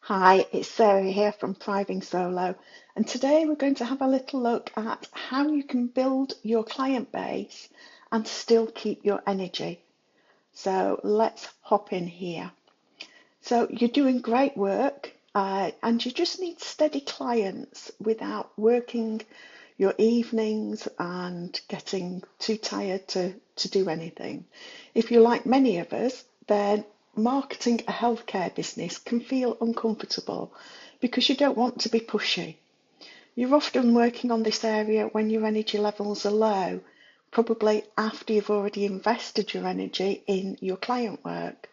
Hi, it's Sarah here from Thriving Solo, and today we're going to have a little look at how you can build your client base and still keep your energy. So let's hop in here. So you're doing great work, and you just need steady clients without working your evenings and getting too tired to do anything. If you're like many of us, then marketing a healthcare business can feel uncomfortable because you don't want to be pushy. You're often working on this area when your energy levels are low, probably after you've already invested your energy in your client work,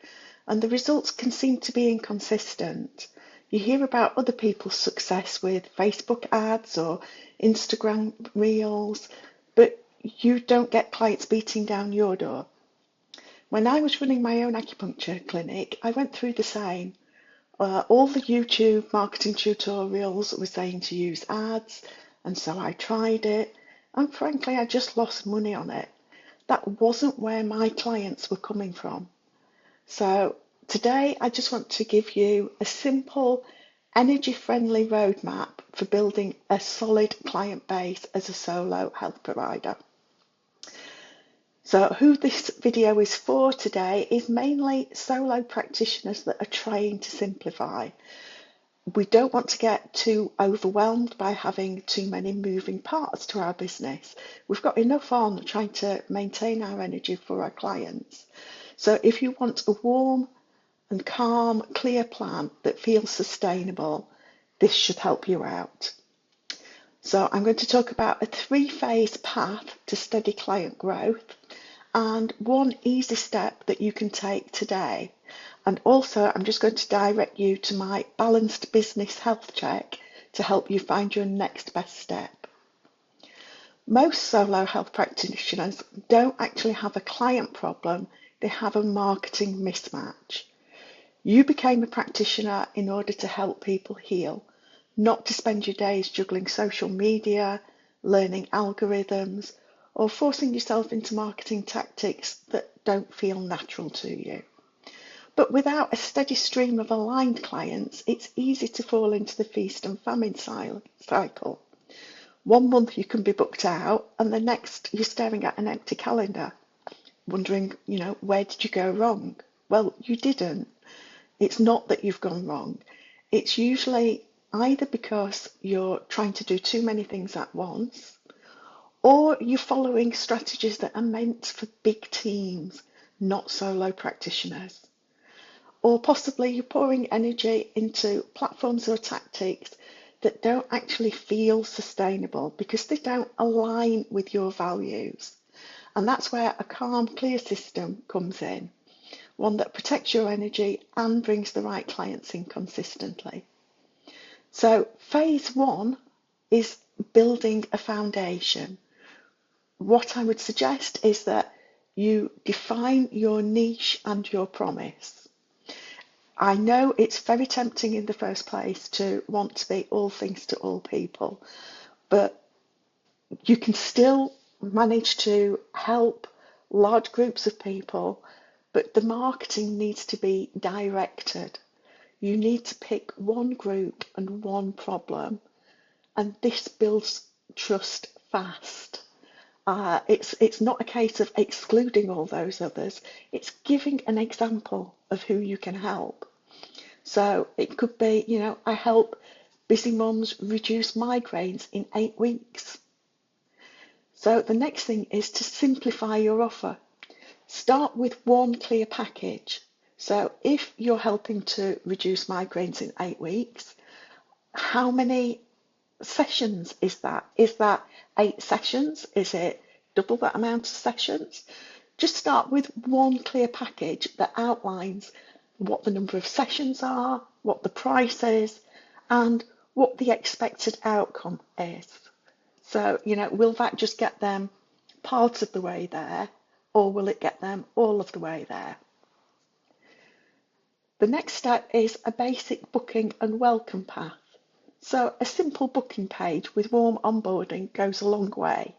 and the results can seem to be inconsistent. You hear about other people's success with Facebook ads or Instagram reels, but you don't get clients beating down your door. When I was running my own acupuncture clinic, I went through the same. All the YouTube marketing tutorials were saying to use ads, and so I tried it, and frankly, I just lost money on it. That wasn't where my clients were coming from. So today, I just want to give you a simple, energy-friendly roadmap for building a solid client base as a solo health provider. So who this video is for today is mainly solo practitioners that are trying to simplify. We don't want to get too overwhelmed by having too many moving parts to our business. We've got enough on trying to maintain our energy for our clients. So if you want a warm and calm, clear plan that feels sustainable, this should help you out. So I'm going to talk about a three-phase path to steady client growth and one easy step that you can take today. And also, I'm just going to direct you to my balanced business health check to help you find your next best step. Most solo health practitioners don't actually have a client problem, they have a marketing mismatch. You became a practitioner in order to help people heal, not to spend your days juggling social media, learning algorithms, or forcing yourself into marketing tactics that don't feel natural to you. But without a steady stream of aligned clients, it's easy to fall into the feast and famine cycle. 1 month you can be booked out, and the next you're staring at an empty calendar, wondering, where did you go wrong? Well, you didn't. It's not that you've gone wrong. It's usually either because you're trying to do too many things at once, or you're following strategies that are meant for big teams, not solo practitioners. Or possibly you're pouring energy into platforms or tactics that don't actually feel sustainable because they don't align with your values. And that's where a calm, clear system comes in, one that protects your energy and brings the right clients in consistently. So phase one is building a foundation. What I would suggest is that you define your niche and your promise. I know it's very tempting in the first place to want to be all things to all people, but you can still manage to help large groups of people, but the marketing needs to be directed. You need to pick one group and one problem, and this builds trust fast. It's not a case of excluding all those others, it's giving an example of who you can help. So it could be, I help busy mums reduce migraines in 8 weeks. So the next thing is to simplify your offer. Start with one clear package. So if you're helping to reduce migraines in 8 weeks, how many sessions is that? Is that 8 sessions? Is it double that amount of sessions? Just start with one clear package that outlines what the number of sessions are, what the price is, and what the expected outcome is. So, will that just get them part of the way there, or will it get them all of the way there? The next step is a basic booking and welcome path. So a simple booking page with warm onboarding goes a long way.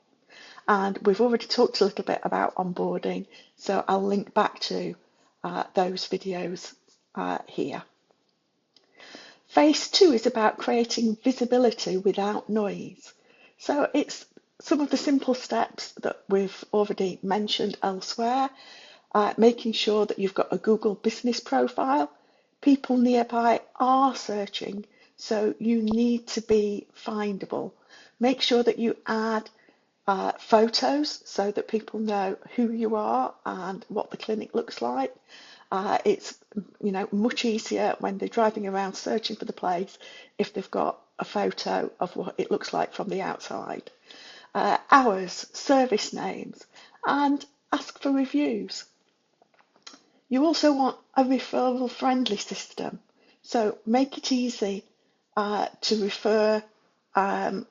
And we've already talked a little bit about onboarding, so I'll link back to those videos here. Phase two is about creating visibility without noise. So it's some of the simple steps that we've already mentioned elsewhere, making sure that you've got a Google business profile. People nearby are searching, so you need to be findable. Make sure that you add photos so that people know who you are and what the clinic looks like. It's much easier when they're driving around searching for the place if they've got a photo of what it looks like from the outside. Hours, service names, and ask for reviews. You also want a referral friendly system, so make it easy to refer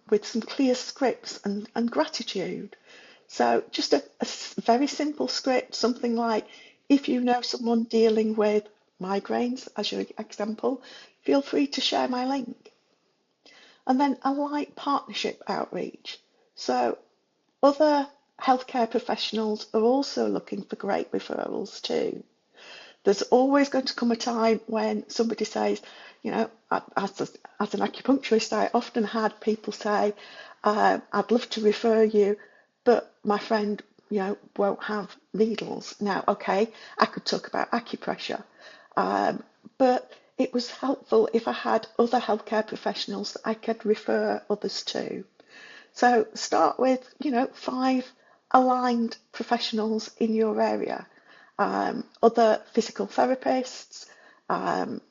with some clear scripts and gratitude. So just a very simple script, something like, if you know someone dealing with migraines, as your example, feel free to share my link. And then a light partnership outreach. So other healthcare professionals are also looking for great referrals too. There's always going to come a time when somebody says, as an acupuncturist, I often had people say, I'd love to refer you, but my friend, won't have needles. Now, okay, I could talk about acupressure, but it was helpful if I had other healthcare professionals that I could refer others to. So start with, 5 aligned professionals in your area. Other physical therapists,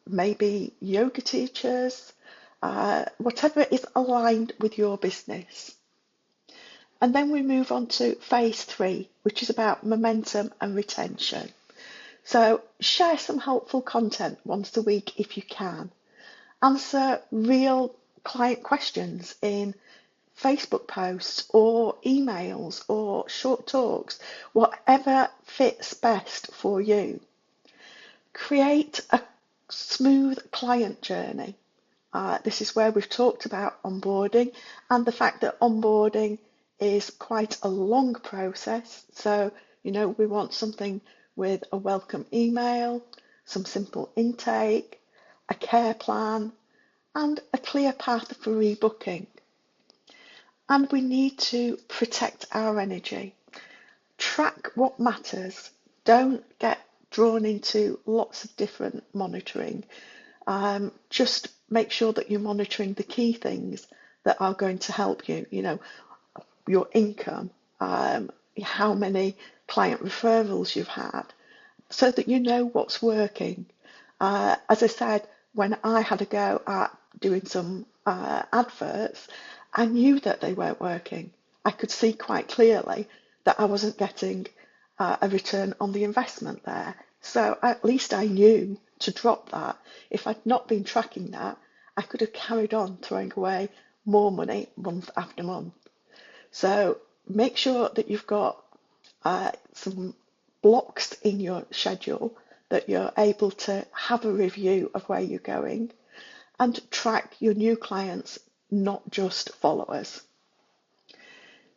maybe yoga teachers, whatever is aligned with your business. And then we move on to phase 3, which is about momentum and retention. So share some helpful content once a week if you can. Answer real client questions in Facebook posts or emails or short talks, whatever fits best for you. Create a smooth client journey. This is where we've talked about onboarding and the fact that onboarding is quite a long process. So, we want something with a welcome email, some simple intake, a care plan, and a clear path for rebooking. And we need to protect our energy. Track what matters. Don't get drawn into lots of different monitoring. Just make sure that you're monitoring the key things that are going to help you, your income, how many client referrals you've had, so that you know what's working. As I said, when I had a go at doing some adverts, I knew that they weren't working. I could see quite clearly that I wasn't getting a return on the investment there. So at least I knew to drop that. If I'd not been tracking that, I could have carried on throwing away more money month after month. So make sure that you've got some blocks in your schedule that you're able to have a review of where you're going and track your new clients, not just followers.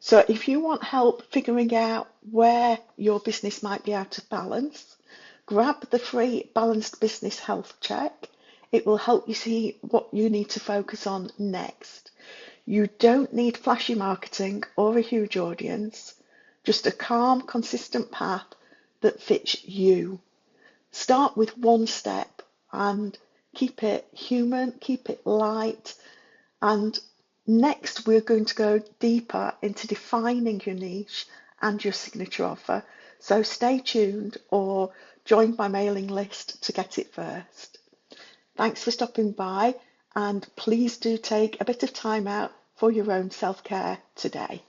So if you want help figuring out where your business might be out of balance, grab the free Balanced Business Health Check. It will help you see what you need to focus on next. You don't need flashy marketing or a huge audience, just a calm, consistent path that fits you. Start with one step and keep it human, keep it light. And next, we're going to go deeper into defining your niche and your signature offer. So stay tuned or join my mailing list to get it first. Thanks for stopping by, and please do take a bit of time out for your own self-care today.